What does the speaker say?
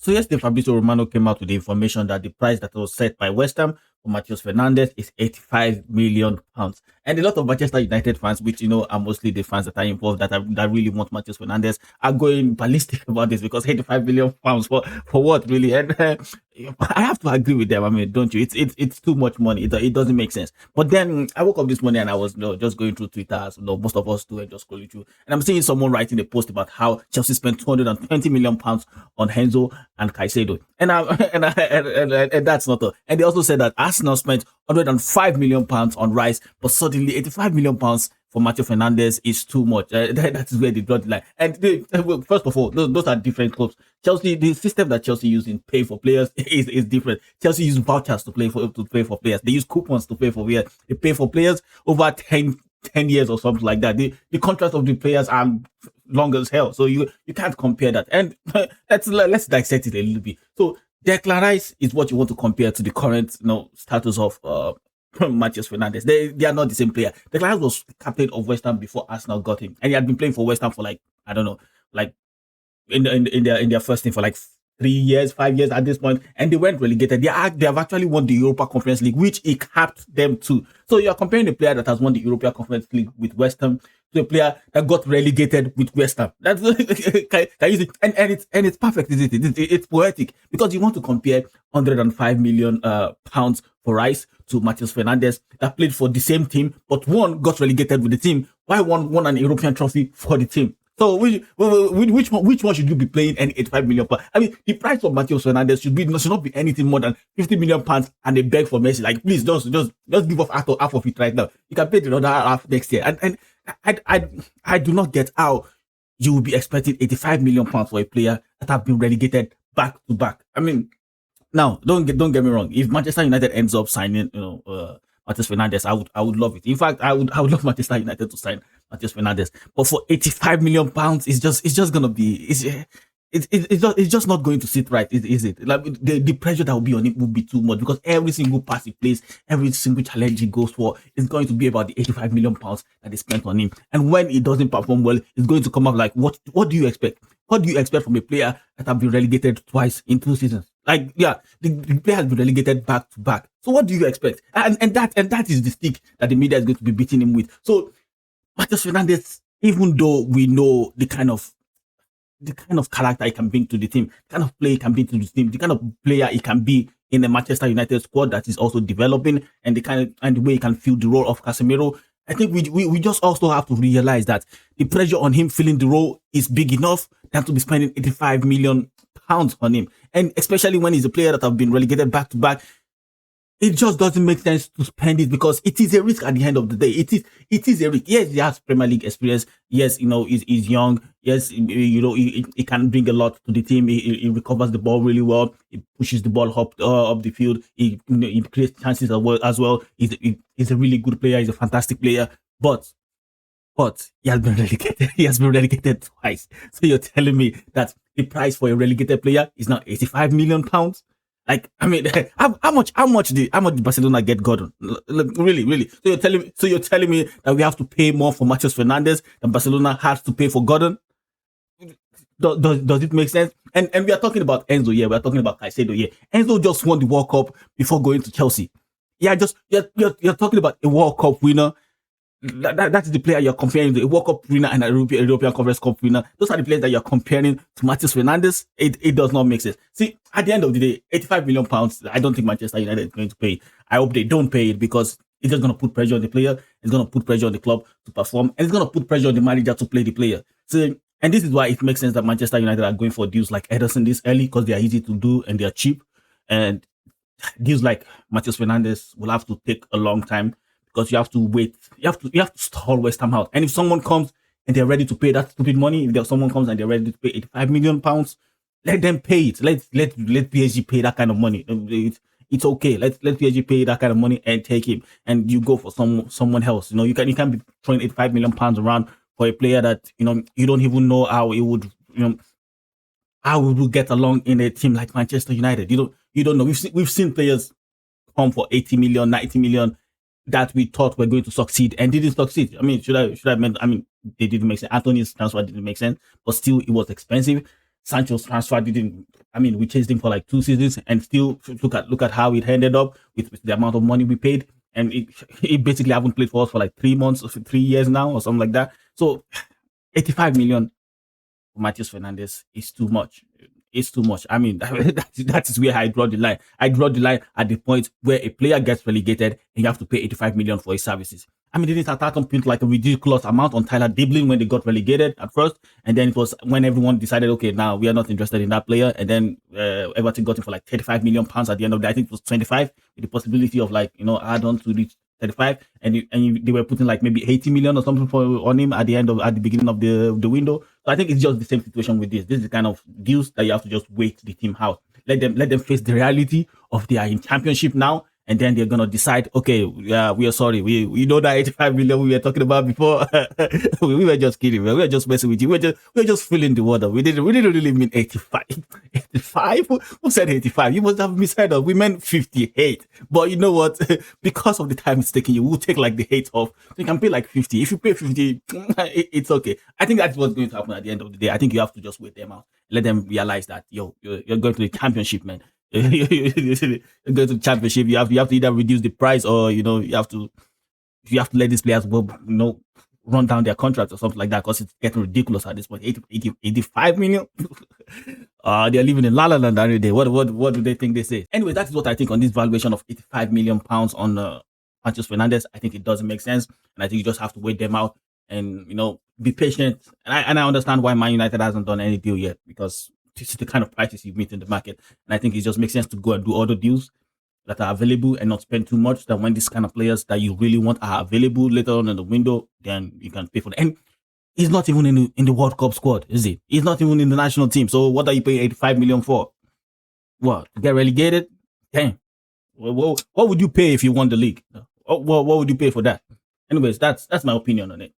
So yesterday, Fabrizio Romano came out with the information that the price that was set by West Ham for Matheus Fernandes is 85 million pounds. And a lot of Manchester United fans, which are mostly the fans that are involved that really want Matheus Fernandes, are going ballistic about this because 85 million pounds for what really? And I have to agree with them. I mean, don't you? It's too much money. It doesn't make sense. But then I woke up this morning and I was just going through Twitter, as most of us do, and just scrolling through, and I'm seeing someone writing a post about how Chelsea spent 220 million pounds on Henzo and Caicedo, and that's not all. And they also said that Arsenal spent 105 million pounds on Rice, but suddenly 85 million pounds for Matheus Fernandes is too much. That is where they draw the line. And well, first of all, those are different clubs. Chelsea, the system that Chelsea use in pay for players is different. Chelsea use vouchers to pay for players. They use coupons to pay for players. They pay for players over 10 years or something like that. The contracts of the players are long as hell, so you can't compare that. And let's dissect it a little bit. So Declan Rice is what you want to compare to the current status of Matheus Fernandes. They are not the same player. Declan Rice was captain of West Ham before Arsenal got him, and he had been playing for West Ham for I don't know, in their first team for 3 years, 5 years at this point, and they weren't relegated. They have actually won the Europa Conference League, which he capped them to. So you are comparing a player that has won the Europa Conference League with West Ham to a player that got relegated with West Ham. That's and it's perfect, isn't it? It's poetic because you want to compare 105 million pounds for Rice to Matheus Fernandes that played for the same team, but one got relegated with the team. Why one won an European trophy for the team? So which one should you be playing any 85 million pounds? I mean, the price of Matheus Fernandes should not be anything more than 50 million pounds, and they beg for Messi. Like, please just give off half of it right now. You can pay the other half next year. And I do not get how you will be expecting 85 million pounds for a player that have been relegated back to back. I mean, now don't get me wrong. If Manchester United ends up signing, Matheus Fernandes, I would love it. In fact, I would love Manchester United to sign Matheus Fernandes. But for 85 million pounds, it's just gonna be it's just not going to sit right, is it? Like the pressure that will be on it will be too much because every single pass he plays, every single challenge he goes for is going to be about the 85 million pounds that they spent on him. And when he doesn't perform well, it's going to come up like what do you expect? What do you expect from a player that have been relegated twice in 2 seasons? Like, yeah, the player has been relegated back to back. So what do you expect? And that is the stick that the media is going to be beating him with. So Matheus Fernandes, even though we know the kind of character he can bring to the team, the kind of player he can bring to the team, the kind of player he can be in the Manchester United squad that is also developing, and the way he can fill the role of Casemiro, I think we just also have to realize that the pressure on him filling the role is big enough than to be spending 85 million pounds on him. And especially when he's a player that have been relegated back to back, it just doesn't make sense to spend it because it is a risk at the end of the day. It is a risk. Yes, he has Premier League experience. Yes, he's young. Yes, he can bring a lot to the team. He recovers the ball really well. He pushes the ball up the field. He creates chances as well. He's a really good player. He's a fantastic player. But he has been relegated. He has been relegated twice. So you're telling me that the price for a relegated player is now 85 million pounds? Like, I mean, how much did Barcelona get Gordon? Really? So you're telling me that we have to pay more for Matheus Fernandes than Barcelona has to pay for Gordon? Does it make sense? And we are talking about Enzo here. We are talking about Caicedo here. Enzo just won the World Cup before going to Chelsea. Yeah, you're talking about a World Cup winner. That is the player you're comparing to, a World Cup winner and a European Conference Cup winner. Those are the players that you're comparing to Matheus Fernandes. It does not make sense. See, at the end of the day, 85 million pounds, I don't think Manchester United is going to pay. I hope they don't pay it because it's just going to put pressure on the player. It's going to put pressure on the club to perform, and it's going to put pressure on the manager to play the player. So, and this is why it makes sense that Manchester United are going for deals like Ederson this early because they are easy to do and they are cheap. And deals like Matheus Fernandes will have to take a long time, because you have to wait. You have to stall West Ham out. And if someone comes and they're ready to pay that stupid money, if someone comes and they're ready to pay 85 million pounds, let them pay it. Let PSG pay that kind of money. It's okay. Let PSG pay that kind of money and take him. And you go for someone else. You can't be throwing 85 million pounds around for a player that you don't even know how he would get along in a team like Manchester United. You don't know. We've seen players come for 80 million, 90 million that we thought were going to succeed and didn't succeed. I mean, they didn't make sense. Anthony's transfer didn't make sense, but still it was expensive. Sancho's transfer didn't. I mean, we chased him for like 2 seasons, and still look at how it ended up with the amount of money we paid, and he basically haven't played for us for like 3 months or 3 years now or something like that. So 85 million for Matheus Fernandes is too much. It's too much. I mean, that is where I draw the line. I draw the line at the point where a player gets relegated and you have to pay 85 million for his services. I mean, didn't start on point like a ridiculous amount on Tyler Diblin when they got relegated at first, and then it was when everyone decided, okay, now we are not interested in that player, and then Everton got him for like 35 million pounds at the end of the. I think it was 25 with the possibility of like add on to reach 35, and they were putting like maybe 80 million or something on him at the beginning of the window. So I think it's just the same situation with this. This is the kind of deals that you have to just wait the team out. Let them face the reality of they are in championship now, and then they're gonna decide, okay, yeah, we are sorry. We know that 85 million we were talking about before. we were just kidding, man. We were just messing with you. We were just filling the water. We didn't really mean 85. 85? Who said 85? You must have misheard us. We meant 58. But you know what? Because of the time it's taking, you will take like the hate off. So you can pay like 50. If you pay 50, it's okay. I think that's what's going to happen at the end of the day. I think you have to just wait them out. Let them realize that you're going to the championship, man. You go to the championship, you have to either reduce the price, or you have to let these players go, run down their contracts or something like that, because it's getting ridiculous at this point. 85 million. They're living in La La Land every day. What do they think this is? Anyway, that is what I think on this valuation of 85 million pounds on Matheus Fernandes. I think it doesn't make sense, and I think you just have to wait them out and be patient. And I understand why Man United hasn't done any deal yet, because this is the kind of prices you meet in the market. And I think it just makes sense to go and do other deals that are available and not spend too much. That when these kind of players that you really want are available later on in the window, then you can pay for them. And he's not even in the World Cup squad, is he? He's not even in the national team. So what are you paying 85 million for? What? To get relegated? Damn. What would you pay if you won the league? What would you pay for that? Anyways, that's my opinion on it.